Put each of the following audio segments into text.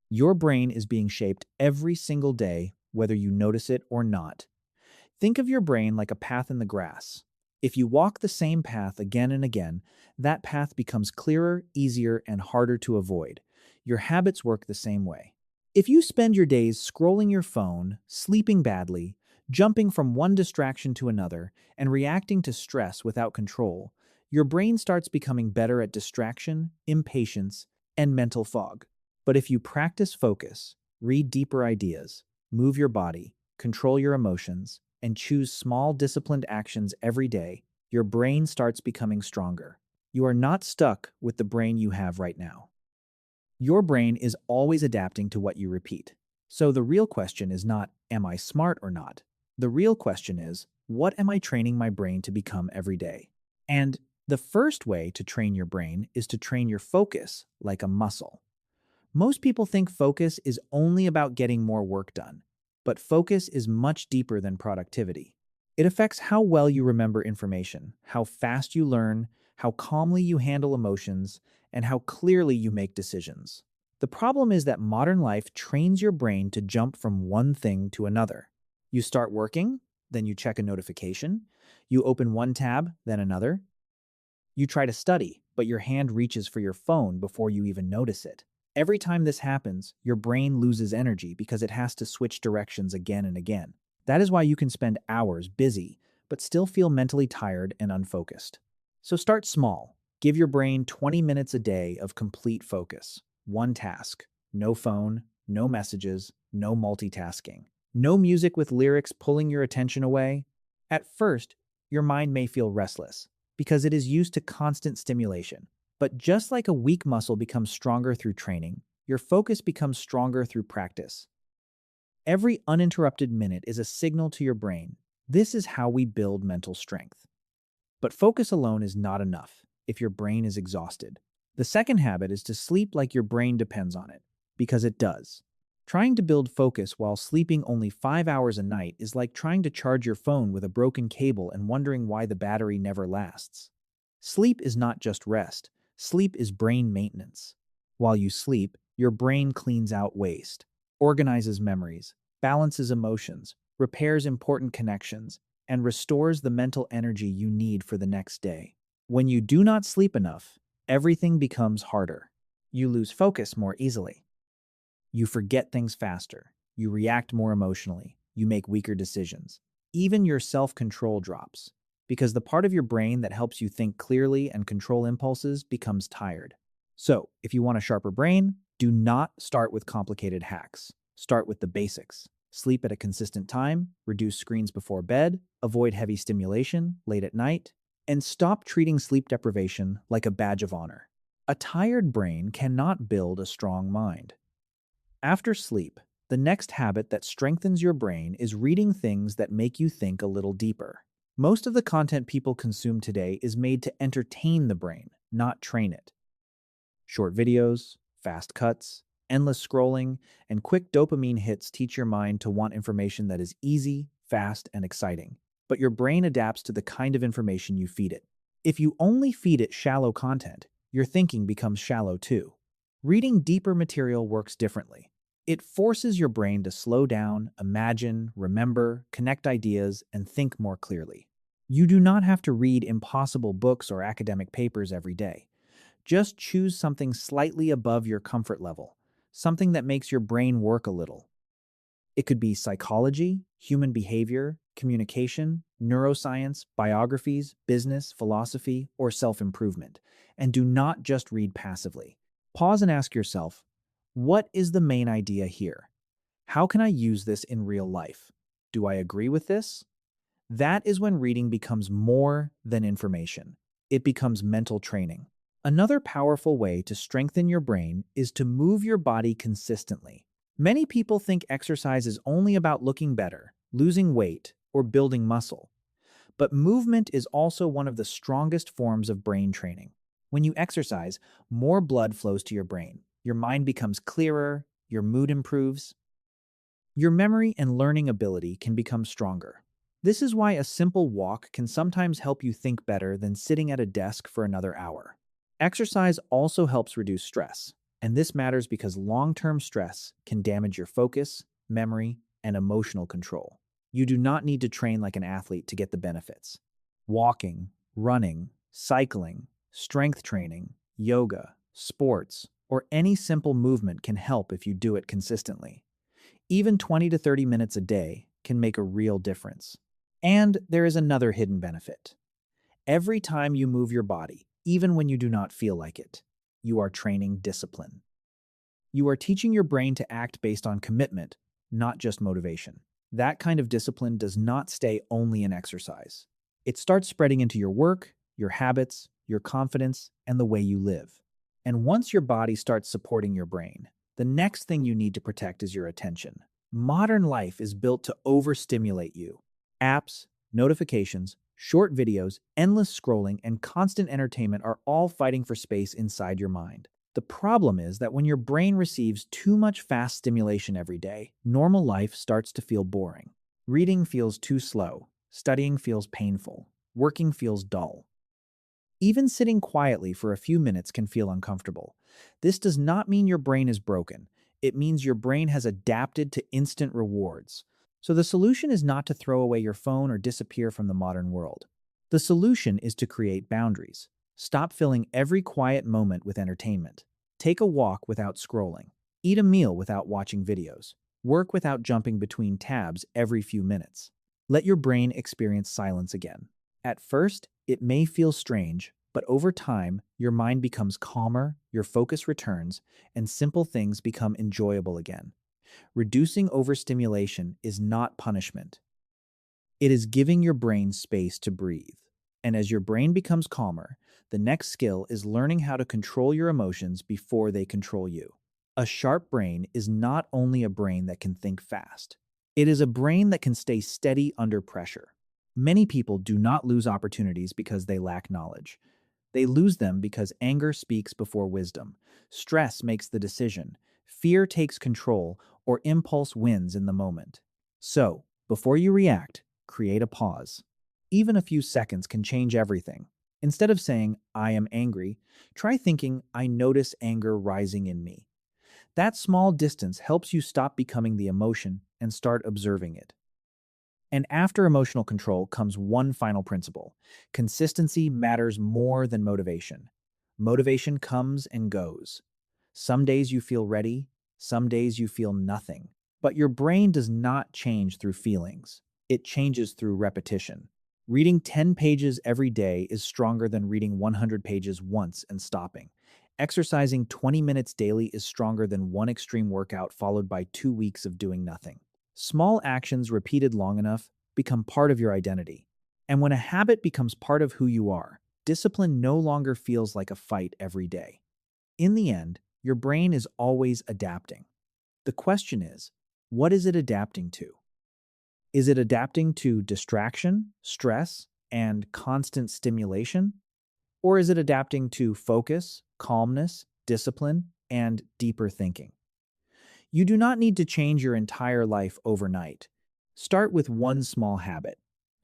Your brain is being shaped every single day, whether you notice it or not. Think of your brain like a path in the grass. If you walk the same path again and again, that path becomes clearer, easier, and harder to avoid. Your habits work the same way. If you spend your days scrolling your phone, sleeping badly, jumping from one distraction to another, and reacting to stress without control, your brain starts becoming better at distraction, impatience, and mental fog. But if you practice focus, read deeper ideas, move your body, control your emotions, and choose small disciplined actions every day, your brain starts becoming stronger. You are not stuck with the brain you have right now. Your brain is always adapting to what you repeat. So the real question is not, am I smart or not? The real question is, what am I training my brain to become every day? And the first way to train your brain is to train your focus like a muscle. Most people think focus is only about getting more work done, but focus is much deeper than productivity. It affects how well you remember information, how fast you learn, how calmly you handle emotions, and how clearly you make decisions. The problem is that modern life trains your brain to jump from one thing to another. You start working, then you check a notification. You open one tab, then another. You try to study, but your hand reaches for your phone before you even notice it. Every time this happens, your brain loses energy because it has to switch directions again and again. That is why you can spend hours busy, but still feel mentally tired and unfocused. So start small. Give your brain 20 minutes a day of complete focus. One task. No phone, no messages, no multitasking. No music with lyrics pulling your attention away. At first, your mind may feel restless because it is used to constant stimulation. But just like a weak muscle becomes stronger through training, your focus becomes stronger through practice. Every uninterrupted minute is a signal to your brain. This is how we build mental strength. But focus alone is not enough if your brain is exhausted. The second habit is to sleep like your brain depends on it, because it does. Trying to build focus while sleeping only 5 hours a night is like trying to charge your phone with a broken cable and wondering why the battery never lasts. Sleep is not just rest. Sleep is brain maintenance. While you sleep, your brain cleans out waste, organizes memories, balances emotions, repairs important connections, and restores the mental energy you need for the next day. When you do not sleep enough, everything becomes harder. You lose focus more easily. You forget things faster. You react more emotionally. You make weaker decisions. Even your self-control drops, because the part of your brain that helps you think clearly and control impulses becomes tired. So, if you want a sharper brain, do not start with complicated hacks. Start with the basics. Sleep at a consistent time, reduce screens before bed, avoid heavy stimulation late at night, and stop treating sleep deprivation like a badge of honor. A tired brain cannot build a strong mind. After sleep, the next habit that strengthens your brain is reading things that make you think a little deeper. Most of the content people consume today is made to entertain the brain, not train it. Short videos, fast cuts, endless scrolling, and quick dopamine hits teach your mind to want information that is easy, fast, and exciting. But your brain adapts to the kind of information you feed it. If you only feed it shallow content, your thinking becomes shallow too. Reading deeper material works differently. It forces your brain to slow down, imagine, remember, connect ideas, and think more clearly. You do not have to read impossible books or academic papers every day. Just choose something slightly above your comfort level, something that makes your brain work a little. It could be psychology, human behavior, communication, neuroscience, biographies, business, philosophy, or self-improvement. And do not just read passively. Pause and ask yourself, what is the main idea here? How can I use this in real life? Do I agree with this? That is when reading becomes more than information. It becomes mental training. Another powerful way to strengthen your brain is to move your body consistently. Many people think exercise is only about looking better, losing weight, or building muscle. But movement is also one of the strongest forms of brain training. When you exercise, more blood flows to your brain. Your mind becomes clearer, your mood improves, your memory and learning ability can become stronger. This is why a simple walk can sometimes help you think better than sitting at a desk for another hour. Exercise also helps reduce stress, And this matters because long-term stress can damage your focus, memory, and emotional control. You do not need to train like an athlete to get the benefits. Walking, running, cycling, strength training, yoga, sports, or any simple movement can help if you do it consistently. Even 20 to 30 minutes a day can make a real difference. And there is another hidden benefit. Every time you move your body, even when you do not feel like it, you are training discipline. You are teaching your brain to act based on commitment, not just motivation. That kind of discipline does not stay only in exercise. It starts spreading into your work, your habits, your confidence, and the way you live. And once your body starts supporting your brain, the next thing you need to protect is your attention. Modern life is built to overstimulate you. Apps, notifications, short videos, endless scrolling, and constant entertainment are all fighting for space inside your mind. The problem is that when your brain receives too much fast stimulation every day, normal life starts to feel boring. Reading feels too slow, studying feels painful, working feels dull. Even sitting quietly for a few minutes can feel uncomfortable. This does not mean your brain is broken. It means your brain has adapted to instant rewards. So the solution is not to throw away your phone or disappear from the modern world. The solution is to create boundaries. Stop filling every quiet moment with entertainment. Take a walk without scrolling. Eat a meal without watching videos. Work without jumping between tabs every few minutes. Let your brain experience silence again. At first, it may feel strange, but over time, your mind becomes calmer, your focus returns, and simple things become enjoyable again. Reducing overstimulation is not punishment. It is giving your brain space to breathe. And as your brain becomes calmer, the next skill is learning how to control your emotions before they control you. A sharp brain is not only a brain that can think fast, it is a brain that can stay steady under pressure. Many people do not lose opportunities because they lack knowledge. They lose them because anger speaks before wisdom, stress makes the decision, fear takes control, or impulse wins in the moment. So, before you react, create a pause. Even a few seconds can change everything. Instead of saying, I am angry, try thinking, I notice anger rising in me. That small distance helps you stop becoming the emotion and start observing it. And after emotional control comes one final principle. Consistency matters more than motivation. Motivation comes and goes. Some days you feel ready, some days you feel nothing. But your brain does not change through feelings. It changes through repetition. Reading 10 pages every day is stronger than reading 100 pages once and stopping. Exercising 20 minutes daily is stronger than one extreme workout followed by 2 weeks of doing nothing. Small actions repeated long enough become part of your identity. And when a habit becomes part of who you are, discipline no longer feels like a fight every day. In the end, your brain is always adapting. The question is, what is it adapting to? Is it adapting to distraction, stress, and constant stimulation? Or is it adapting to focus, calmness, discipline, and deeper thinking? You do not need to change your entire life overnight. Start with one small habit.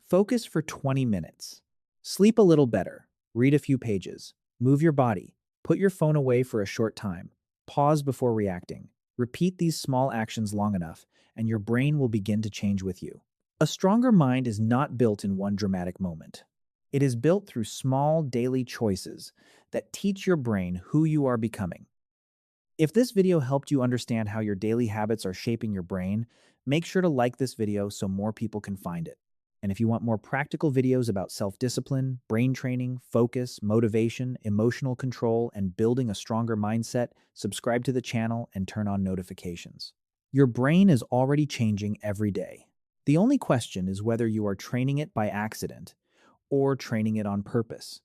Focus for 20 minutes. Sleep a little better. Read a few pages. Move your body. Put your phone away for a short time. Pause before reacting. Repeat these small actions long enough, and your brain will begin to change with you. A stronger mind is not built in one dramatic moment. It is built through small daily choices that teach your brain who you are becoming. If this video helped you understand how your daily habits are shaping your brain, make sure to like this video so more people can find it. And if you want more practical videos about self-discipline, brain training, focus, motivation, emotional control, and building a stronger mindset, subscribe to the channel and turn on notifications. Your brain is already changing every day. The only question is whether you are training it by accident or training it on purpose.